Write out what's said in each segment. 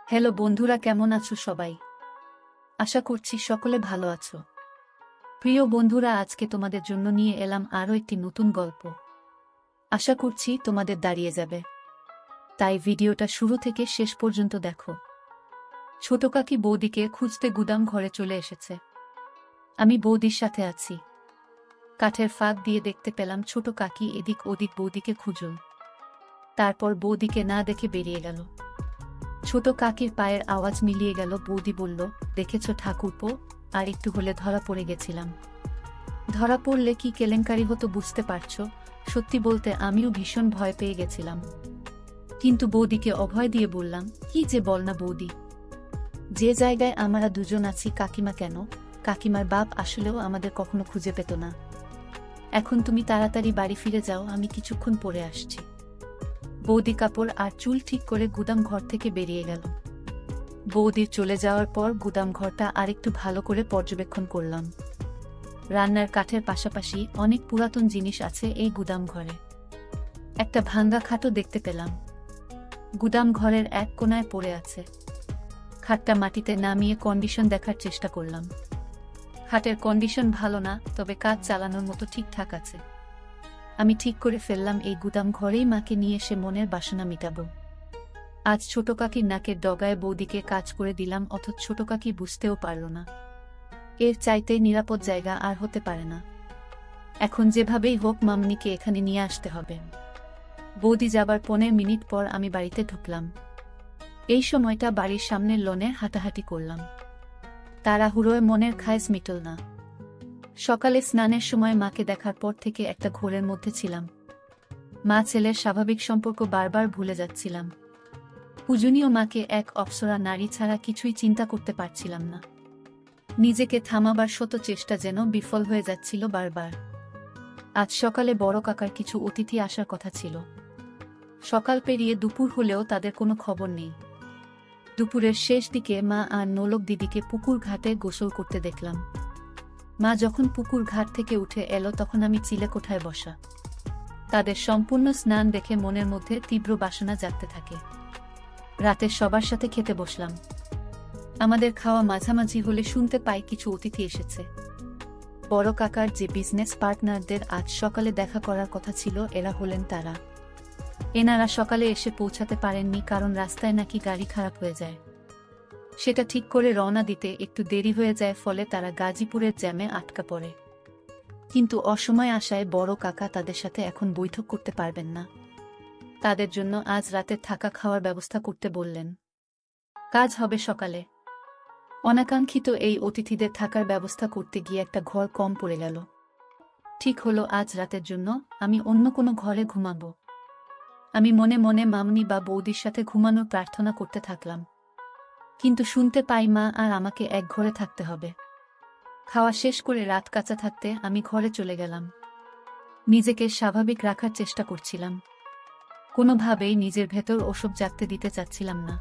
Hello বন্ধুরা, কেমন আছো সবাই? আশা করছি সকলে ভালো আছো। প্রিয় বন্ধুরা, আজকে তোমাদের জন্য নিয়ে এলাম আরও একটি নতুন গল্প। আশা করছি তোমাদের দাঁড়িয়ে যাবে, তাই ভিডিওটা শুরু থেকে শেষ পর্যন্ত দেখো। ছোট কাকি বৌদিকে খুঁজতে গুদাম ঘরে চলে এসেছে। আমি বৌদির সাথে আছি। কাঠের ফাঁক দিয়ে দেখতে পেলাম ছোট কাকি এদিক ওদিক বৌদিকে খুঁজল। তারপর বৌদিকে না দেখে বেরিয়ে গেল। ছোট কাকির পায়ের আওয়াজ মিলিয়ে গেল। বৌদি বলল, দেখেছ ঠাকুরপো, আর একটু হলে ধরা পড়ে গেছিলাম। ধরা পড়লে কি কেলেঙ্কারি হতো বুঝতে পারছো? সত্যি বলতে আমিও ভীষণ ভয় পেয়ে গেছিলাম, কিন্তু বৌদিকে অভয় দিয়ে বললাম, কি যে বল না বৌদি, যে জায়গায় আমরা দুজন আছি, কাকিমা কেন, কাকিমার বাপ আসলেও আমাদের কখনো খুঁজে পেত না। এখন তুমি তাড়াতাড়ি বাড়ি ফিরে যাও, আমি কিছুক্ষণ পরে আসছি। বৌদি কাপড় আর চুল ঠিক করে গুদাম ঘর থেকে বেরিয়ে গেল। বৌদির চলে যাওয়ার পর গুদাম ঘরটা আরেকটু ভালো করে পর্যবেক্ষণ করলাম। রান্নার কাঠের পাশাপাশি অনেক পুরাতন জিনিস আছে এই গুদাম ঘরে। একটা ভাঙ্গা খাটও দেখতে পেলাম, গুদাম ঘরের এক কোণায় পড়ে আছে। খাটটা মাটিতে নামিয়ে কন্ডিশন দেখার চেষ্টা করলাম। খাটের কন্ডিশন ভালো না, তবে কাজ চালানোর মতো ঠিকঠাক আছে। আমি ঠিক করে ফেললাম এই গুদাম ঘরেই মাকে নিয়ে এসে মনের বাসনা মিটাবো। আজ ছোট কাকির নাকের ডগায় বৌদিকে কাজ করে দিলাম, অথচ ছোট কাকি বুঝতেও পারল না। এর চাইতে নিরাপদ জায়গা আর হতে পারে না। এখন যেভাবেই হোক মামনিকে এখানে নিয়ে আসতে হবে। বৌদি যাবার 15 মিনিট পর আমি বাড়িতে ঢুকলাম। এই সময়টা বাড়ির সামনের লনে হাঁটাহাঁটি করলাম। তাড়াহুড়োয় মনের খায়েশ মিটল না। সকালে স্নানের সময় মাকে দেখার পর থেকে একটা ঘোরের মধ্যে ছিলাম। মা ছেলের স্বাভাবিক সম্পর্ক বারবার ভুলে যাচ্ছিলাম। পূজনীয় মাকে এক অপ্সরা নারী ছাড়া কিছুই চিন্তা করতে পারছিলাম না। নিজেকে থামাবার শত চেষ্টা যেন বিফল হয়ে যাচ্ছিল বারবার। আজ সকালে বড় কাকার কিছু অতিথি আসার কথা ছিল। সকাল পেরিয়ে দুপুর হলেও তাদের কোনো খবর নেই। দুপুরের শেষ দিকে মা আর নোলক দিদিকে পুকুর ঘাটে গোসল করতে দেখলাম। মা যখন পুকুর ঘাট থেকে উঠে এলো তখন আমি চিলেকোঠায় বসা। তাদের সম্পূর্ণ স্নান দেখে মনের মধ্যে তীব্র বাসনা জাগতে থাকে। রাতে সবার সাথে খেতে বসলাম। আমাদের খাওয়া মাঝামাঝি হলে শুনতে পাই কিছু অতিথি এসেছে। বড় কাকার যে বিজনেস পার্টনারদের আজ সকালে দেখা করার কথা ছিল, এরা হলেন তারা। এনারা সকালে এসে পৌঁছাতে পারেননি, কারণ রাস্তায় নাকি গাড়ি খারাপ হয়ে যায়। সেটা ঠিক করে রওনা দিতে একটু দেরি হয়ে যায়, ফলে তারা গাজীপুরের জ্যামে আটকা পড়ে। কিন্তু অসময়ে আসায় বড় কাকা তাদের সাথে এখন বৈঠক করতে পারবেন না। তাদের জন্য আজ রাতে থাকা খাওয়ার ব্যবস্থা করতে বললেন। কাজ হবে সকালে। অনাকাঙ্ক্ষিত এই অতিথিদের থাকার ব্যবস্থা করতে গিয়ে একটা ঘর কম পড়ে গেল। ঠিক হলো আজ রাতের জন্য আমি অন্য কোনো ঘরে ঘুমাবো। আমি মনে মনে মামনি বা বৌদির সাথে ঘুমানোর প্রার্থনা করতে থাকলাম, কিন্তু শুনতে পাই মা আর আমাকে এক ঘরে থাকতে হবে। খাওয়া শেষ করে রাত কাঁচা থাকতে আমি ঘরে চলে গেলাম। নিজেকে স্বাভাবিক রাখার চেষ্টা করছিলাম। কোনোভাবেই নিজের ভেতর ওসব জাগতে দিতে চাচ্ছিলাম না।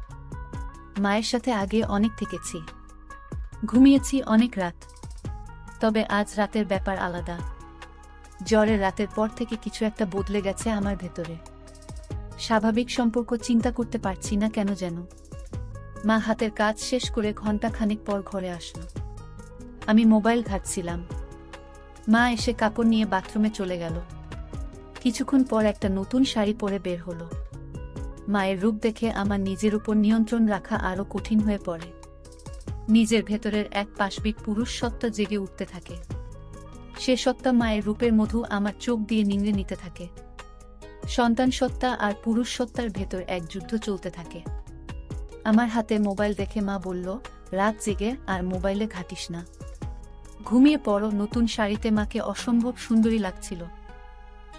মায়ের সাথে আগে অনেক থেকেছি, ঘুমিয়েছি অনেক রাত, তবে আজ রাতের ব্যাপার আলাদা। জ্বরের রাতের পর থেকে কিছু একটা বদলে গেছে আমার ভেতরে। স্বাভাবিক সম্পর্ক চিন্তা করতে পারছি না কেন যেন। মা হাতের কাজ শেষ করে ঘন্টা খানিক পর ঘরে আসলো। আমি মোবাইল ঘাঁটছিলাম। মা এসে কাপড় নিয়ে বাথরুমে চলে গেল। কিছুক্ষণ পর একটা নতুন শাড়ি পরে বের হলো। মায়ের রূপ দেখে আমার নিজের উপর নিয়ন্ত্রণ রাখা আরো কঠিন হয়ে পড়ে। নিজের ভেতরের এক পাশবিক পুরুষ সত্তা জেগে উঠতে থাকে। সে সত্তা মায়ের রূপের মধু আমার চোখ দিয়ে নিংড়ে নিতে থাকে। সন্তান সত্তা আর পুরুষ সত্তার ভেতর এক যুদ্ধ চলতে থাকে। আমার হাতে মোবাইল দেখে মা বলল, রাত জেগে আর মোবাইলে ঘাঁটিস না, ঘুমিয়ে পড়ো। নতুন শাড়িতে মাকে অসম্ভব সুন্দরী লাগছিল।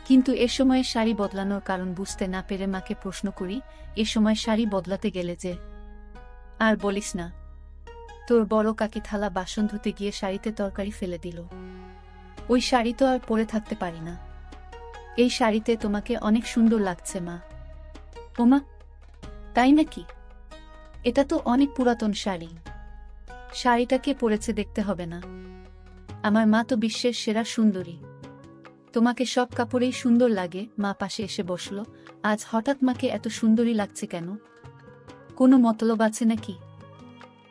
কিন্তু এ সময় শাড়ি বদলানোর কারণ বুঝতে না পেরে মাকে প্রশ্ন করি, এ সময় শাড়ি বদলাতে গেলে যে? আর বলিস না, তোর বড় কাকি থালা বাসন ধুতে গিয়ে শাড়িতে তরকারি ফেলে দিল। ওই শাড়ি তো আর পরে থাকতে পারি না। এই শাড়িতে তোমাকে অনেক সুন্দর লাগছে মা। ওমা, তাই নাকি? এটা তো অনেক পুরাতন শাড়ি। শাড়িটা কে পরেছে দেখতে হবে না? আমার মা তো বিশ্বের সেরা সুন্দরী। তোমাকে সব কাপড়েই সুন্দর লাগে। মা পাশে এসে বসল। আজ হঠাৎ মাকে এত সুন্দরী লাগছে কেন? কোনো মতলব আছে নাকি?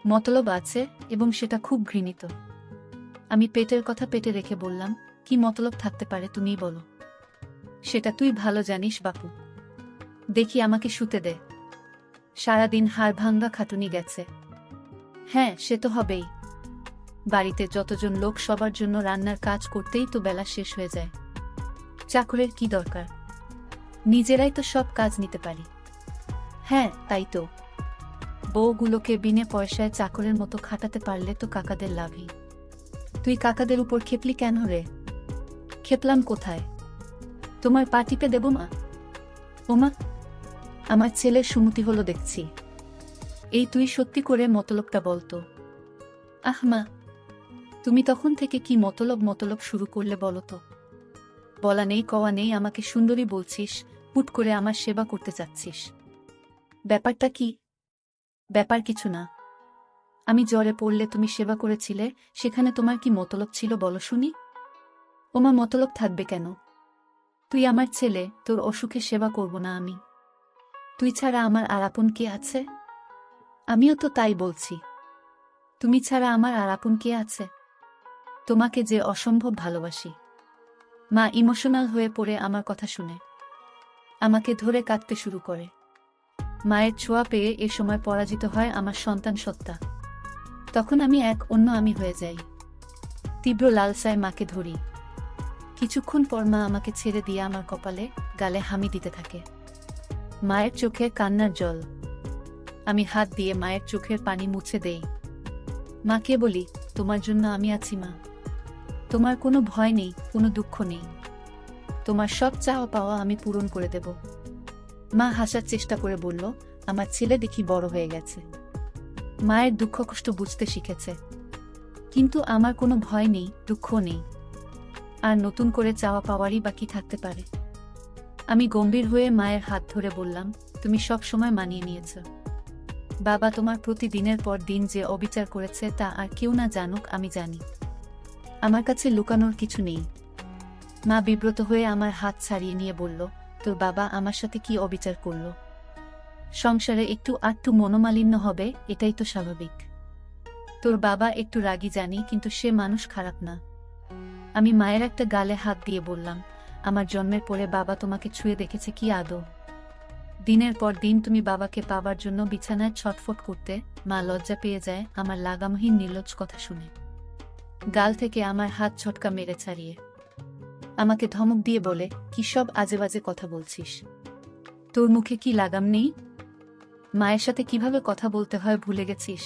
মতলব আছে, এবং সেটা খুব ঘৃণিত। আমি পেটের কথা পেটে রেখে বললাম, কি মতলব থাকতে পারে তুমিই বলো। সেটা তুই ভালো জানিস বাপু। দেখি আমাকে শুতে দে। সারাদিন হাড়ভাঙ্গা খাটুনি গেছে। হ্যাঁ, সে তো হবেই। বাড়িতে যতজন লোক সবার জন্য রান্নার কাজ করতেই তো বেলা শেষ হয়ে যায়। চাকরের কি দরকার? নিজেরাই তো সব কাজ নিতে পারি। হ্যাঁ, তাই তো। বউগুলোকে বিনে পয়সায় চাকরের মতো খাটাতে পারলে তো কাকাদের লাভই। তুই কাকাদের উপর খেপলি কেন রে? খেপলাম কোথায়? তোমার পা টিপে দেব মা? ওমা, আমার ছেলের সুমতি হলো দেখছি। এই তুই সত্যি করে মতলবটা বলতো। আহ মা, তুমি তখন থেকে কি মতলব মতলব শুরু করলে বলো তো? বলা নেই কওয়া নেই আমাকে সুন্দরী বলছিস, হুট করে আমার সেবা করতে চাচ্ছিস। ব্যাপারটা কি? ব্যাপার কিছু না। আমি জ্বরে পড়লে তুমি সেবা করেছিলে, সেখানে তোমার কি মতলব ছিল বলো শুনি? ওমা, মতলব থাকবে কেন? তুই আমার ছেলে, তোর অসুখে সেবা করব না আমি? তুই ছাড়া আমার আর আপন কে আছে? আমিও তো তাই বলছি। তুমি ছাড়া আমার আর আপন কে আছে? তোমাকে যে অসম্ভব ভালোবাসি। মা ইমোশনাল হয়ে পড়ে আমার কথা শুনে আমাকে ধরে কাঁদতে শুরু করে। মায়ের ছোঁয়া পেয়ে এ সময় পরাজিত হয় আমার সন্তান সত্তা। তখন আমি এক অন্য আমি হয়ে যাই। তীব্র লালসায় মাকে ধরি। কিছুক্ষণ পর মা আমাকে ছেড়ে দিয়ে আমার কপালে, গালে হামি দিতে থাকে। মায়ের চোখে কান্নার জল। আমি হাত দিয়ে মায়ের চোখের পানি মুছে দেই। মাকে বলি, তোমার জন্য আমি আছি মা। তোমার কোনো ভয় নেই, কোনো দুঃখ নেই। তোমার সব চাওয়া পাওয়া আমি পূরণ করে দেব। মা হাসার চেষ্টা করে বলল, আমার ছেলে দেখি বড় হয়ে গেছে। মায়ের দুঃখ কষ্ট বুঝতে শিখেছে। কিন্তু আমার কোনো ভয় নেই, দুঃখ নেই। আর নতুন করে চাওয়া পাওয়ারই বা কি থাকতে পারে? আমি গম্ভীর হয়ে মায়ের হাত ধরে বললাম, তুমি সব সময় মানিয়ে নিয়েছ। বাবা তোমার প্রতি দিনের পর দিন যে অবিচার করেছে তা আর কেউ না জানুক, আমি জানি। আমার কাছে লুকানোর কিছু নেই। মা বিব্রত হয়ে আমার হাত ছাড়িয়ে নিয়ে বলল, তোর বাবা আমার সাথে কি অবিচার করল? সংসারে একটু আধটু মনোমালিন্য হবে, এটাই তো স্বাভাবিক। তোর বাবা একটু রাগী জানি, কিন্তু সে মানুষ খারাপ না। আমি মায়ের একটা গালে হাত দিয়ে বললাম, আমার জন্মের পরে বাবা তোমাকে ছুঁয়ে দেখেছে কি আদৌ? দিনের পর দিন তুমি বাবাকে পাবার জন্য বিছানায় ছটফট করতে, মা লজ্জা পেয়ে যায় আমার লাগামহীন নির্লজ্জ কথা শুনে। গাল থেকে আমার হাত ছটকা মেরে ছাড়িয়ে আমাকে ধমক দিয়ে বলে, কি সব আজেবাজে কথা বলছিস? তোর মুখে কি লাগাম নেই? মায়ের সাথে কিভাবে কথা বলতে হয় ভুলে গেছিস?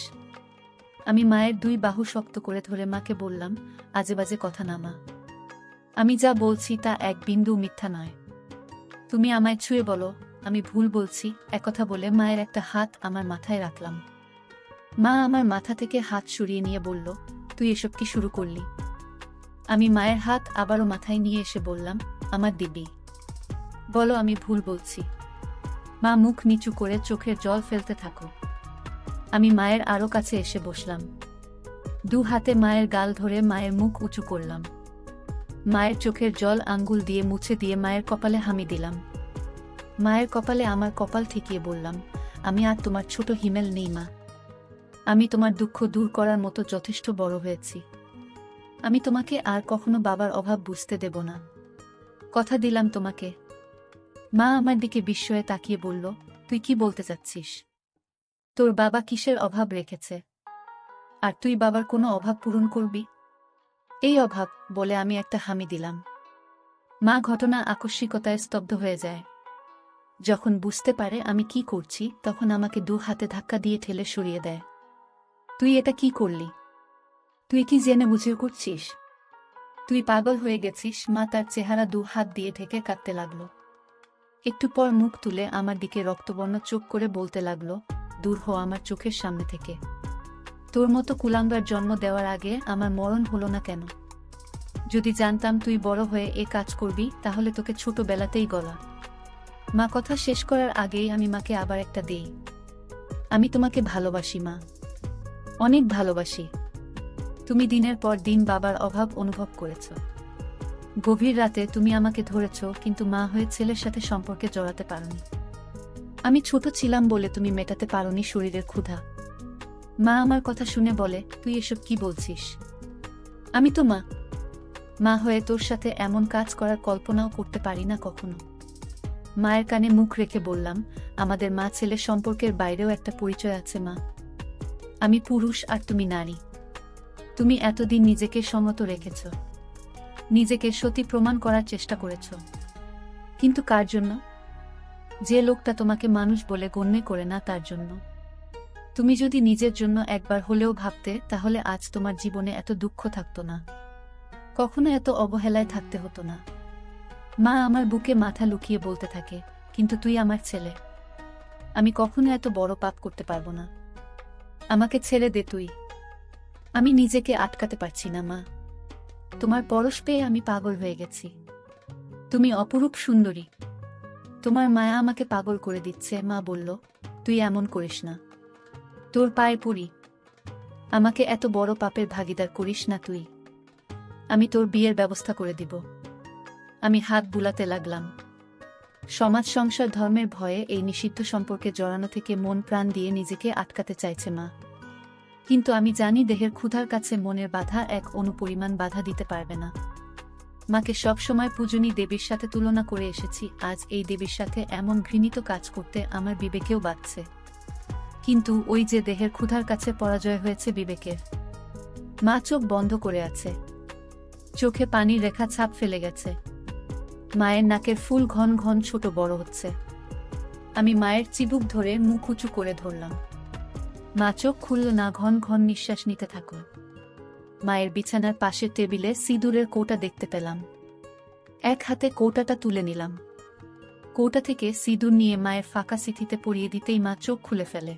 আমি মায়ের দুই বাহু শক্ত করে ধরে মাকে বললাম, আজেবাজে কথা না মা। আমি যা বলছি তা এক বিন্দু মিথ্যা নয়। তুমি আমায় ছুঁয়ে বলো আমি ভুল বলছি। একথা বলে মায়ের একটা হাত আমার মাথায় রাখলাম। মা আমার মাথা থেকে হাত সরিয়ে নিয়ে বলল, তুই এসব কি শুরু করলি? আমি মায়ের হাত আবারও মাথায় নিয়ে এসে বললাম, আমার দিব্যি বলো আমি ভুল বলছি। মা মুখ নিচু করে চোখের জল ফেলতে থাকো। আমি মায়ের আরো কাছে এসে বসলাম। দু হাতে মায়ের গাল ধরে মায়ের মুখ উঁচু করলাম। মায়ের চোখের জল আঙ্গুল দিয়ে মুছে দিয়ে মায়ের কপালে হামি দিলাম। মায়ের কপালে আমার কপাল ঠেকিয়ে বললাম, আমি আর তোমার ছোট হিমেল নেই মা। আমি তোমার দুঃখ দূর করার মতো যথেষ্ট বড় হয়েছি। আমি তোমাকে আর কখনো বাবার অভাব বুঝতে দেব না। কথা দিলাম তোমাকে। মা আমার দিকে বিস্ময়ে তাকিয়ে বলল, তুই কি বলতে চাচ্ছিস? তোর বাবা কিসের অভাব রেখেছে? আর তুই বাবার কোনো অভাব পূরণ করবি? এই অভাব, বলে আমি একটা হামি দিলাম। মা ঘটনা আকস্মিকতায় স্তব্ধ হয়ে যায়। যখন বুঝতে পারে আমি কি করছি, তখন আমাকে দু হাতে ধাক্কা দিয়ে ঠেলে সরিয়ে দেয়। তুই এটা কি করলি? তুই কি জেনে বুঝে করছিস? তুই পাগল হয়ে গেছিস। মা তার চেহারা দু হাত দিয়ে ঢেকে কাঁদতে লাগলো। একটু পর মুখ তুলে আমার দিকে রক্তবর্ণ চোখ করে বলতে লাগলো, দূর হো আমার চোখের সামনে থেকে। তোর মতো কুলাঙ্গার জন্ম দেওয়ার আগে আমার মরণ হলো না কেন? যদি জানতাম তুই বড় হয়ে এ কাজ করবি, তাহলে তোকে ছোটবেলাতেই গলা। মা কথা শেষ করার আগেই আমি মাকে আবার একটা দেই। আমি তোমাকে ভালোবাসি মা, অনেক ভালোবাসি। তুমি দিনের পর দিন বাবার অভাব অনুভব করেছ। গভীর রাতে তুমি আমাকে ধরেছ, কিন্তু মা হয়ে ছেলের সাথে সম্পর্কে জড়াতে পারোনি। আমি ছোট ছিলাম বলে তুমি মেটাতে পারোনি শরীরের ক্ষুধা। মা আমার কথা শুনে বলে, তুই এসব কি বলছিস? আমি তো মা হয়ে তোর সাথে এমন কাজ করার কল্পনাও করতে পারি না কখনো। মায়ের কানে মুখ রেখে বললাম, আমাদের মা ছেলে সম্পর্কের বাইরেও একটা পরিচয় আছে মা। আমি পুরুষ আর তুমি নারী। তুমি এতদিন নিজেকে সমত রেখেছ, নিজেকে সতী প্রমাণ করার চেষ্টা করেছ, কিন্তু কার জন্য? যে লোকটা তোমাকে মানুষ বলে গণ্য করে না তার জন্য। তুমি যদি নিজের জন্য একবার হলেও ভাবতে, তাহলে আজ তোমার জীবনে এত দুঃখ থাকতো না, কখনো এত অবহেলায় থাকতে হতো না। মা আমার বুকে মাথা লুকিয়ে বলতে থাকে, কিন্তু তুই আমার ছেলে, আমি কখনো এত বড় পাপ করতে পারবো না। আমাকে ছেড়ে দে তুই। আমি নিজেকে আটকাতে পারছি না মা। তোমার পরশ পেয়ে আমি পাগল হয়ে গেছি। তুমি অপরূপ সুন্দরী। তোমার মায়া আমাকে পাগল করে দিচ্ছে। মা বলল, তুই এমন করিস না, তোর পায়ে পড়ি। আমাকে এত বড় পাপের ভাগিদার করিস না তুই। আমি তোর বিয়ের ব্যবস্থা করে দিব। আমি হাত বুলাতে লাগলাম। সমাজ, সংসার, ধর্মের ভয়ে এই নিষিদ্ধ সম্পর্কে জড়ানো থেকে মন প্রাণ দিয়ে নিজেকে আটকাতে চাইছে মা। কিন্তু আমি জানি দেহের ক্ষুধার কাছে মনের বাধা এক অনুপরিমাণ বাধা দিতে পারবে না। মাকে সবসময় পূজনী দেবীর সাথে তুলনা করে এসেছি, আজ এই দেবীর সাথে এমন ঘৃণিত কাজ করতে আমার বিবেকেও বাধছে। কিন্তু ওই যে দেহের ক্ষুধার কাছে পরাজয় হয়েছে বিবেকের। মা চোখ বন্ধ করে আছে, চোখে পানির রেখা ছাপ ফেলে গেছে। মায়ের নাকের ফুল ঘন ঘন ছোট বড় হচ্ছে। আমি মায়ের চিবুক ধরে মুখ উঁচু করে ধরলাম। মা চোখ খুলল না, ঘন ঘন নিঃশ্বাস নিতে থাকল। মায়ের বিছানার পাশের টেবিলে সিঁদুরের কৌটা দেখতে পেলাম। এক হাতে কৌটাটা তুলে নিলাম। কৌটা থেকে সিঁদুর নিয়ে মায়ের ফাঁকা সিথিতে পরিয়ে দিতেই মা চোখ খুলে ফেলে।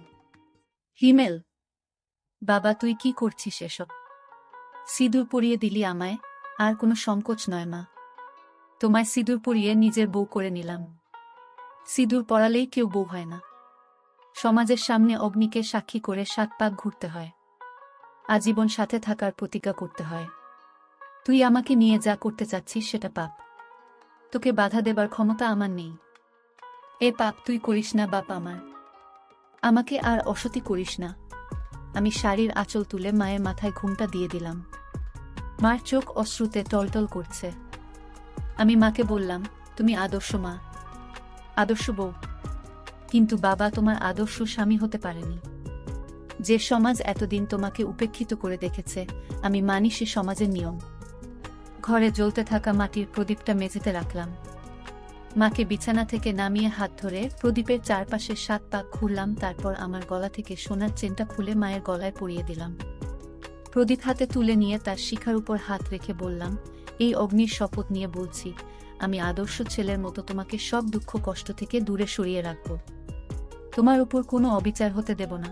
হিমেল, বাবা তুই কি করছিস এসব? সিঁদুর পরিয়ে দিলি আমায়, আর কোনো সংকোচ নয় মা। তোমায় সিঁদুর পরিয়ে নিজের বউ করে নিলাম। সিঁদুর পরালেই কেউ বউ হয় না। সমাজের সামনে অগ্নিকে সাক্ষী করে 7 পাক ঘুরতে হয়, আজীবন সাথে থাকার প্রতিজ্ঞা করতে হয়। তুই আমাকে নিয়ে যা করতে চাচ্ছিস সেটা পাপ। তোকে বাধা দেবার ক্ষমতা আমার নেই। এ পাপ তুই করিস না বাপ আমার। আমাকে আর অসতী করিস না। আমি শাড়ির আঁচল তুলে মায়ের মাথায় ঘুমটা দিয়ে দিলাম। মার চোখ অশ্রুতে টলটল করছে। আমি মাকে বললাম, তুমি আদর্শ মা, আদর্শ বউ। কিন্তু বাবা তোমার আদর্শ স্বামী হতে পারেনি। যে সমাজ এতদিন তোমাকে উপেক্ষিত করে দেখেছে, আমি মানি সে সমাজের নিয়ম। ঘরে জ্বলতে থাকা মাটির প্রদীপটা মেঝেতে রাখলাম। মাকে বিছানা থেকে নামিয়ে হাত ধরে প্রদীপের চারপাশে 7 পাক ঘুরলাম। তারপর আমার গলা থেকে সোনার চেনটা খুলে মায়ের গলায় পরিয়ে দিলাম। প্রদীপ হাতে তুলে নিয়ে তার শিখার উপর হাত রেখে বললাম, এই অগ্নির শপথ নিয়ে বলছি, আমি আদর্শ ছেলের মতো তোমাকে সব দুঃখ কষ্ট থেকে দূরে সরিয়ে রাখব। তোমার উপর কোনো অবিচার হতে দেব না।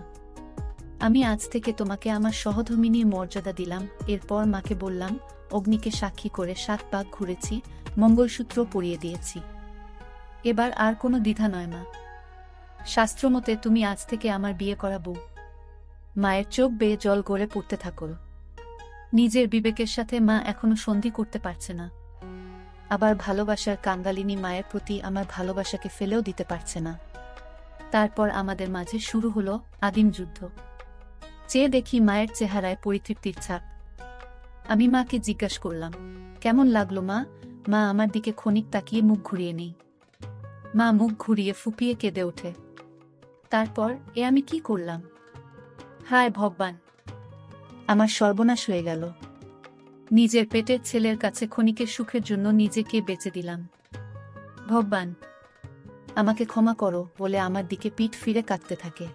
আমি আজ থেকে তোমাকে আমার সহধর্মিনীর মর্যাদা দিলাম। এরপর মাকে বললাম, অগ্নিকে সাক্ষী করে 7 পাক ঘুরেছি, মঙ্গলসূত্র পরিয়ে দিয়েছি। এবার আর কোনো দ্বিধা নয় মা। শাস্ত্রমতে তুমি আজ থেকে আমার বিয়ে করা বউ। মায়ের চোখ বেয়ে জল গড়ে পড়তে থাকল। নিজের বিবেকের সাথে মা এখনো সন্ধি করতে পারছে না। আবার ভালোবাসার কাঙ্গালিনী মায়ের প্রতি আমার ভালোবাসাকে ফেলেও দিতে পারছে না। তারপর আমাদের মাঝে শুরু হলো আদিম যুদ্ধ। চেয়ে দেখি মায়ের চেহারায় পরিতৃপ্তির ছাপ। আমি মাকে জিজ্ঞাসা করলাম, কেমন লাগলো মা? মা আমার দিকে ক্ষণিক তাকিয়ে মুখ ঘুরিয়ে নেই। মা মুখ ঘুরিয়ে ফুপিয়ে কেঁদে ওঠে। তারপর আমি কি করলাম? হায় ভগবান, আমার সর্বনাশ হয়ে গেল। নিজের পেটের ছেলের কাছে ক্ষণিকের সুখের জন্য নিজেকে বেচে দিলাম। ভগবান, আমাকে ক্ষমা করো বলে আমার দিকে পিঠ ফিরে কাঁদতে থাকে।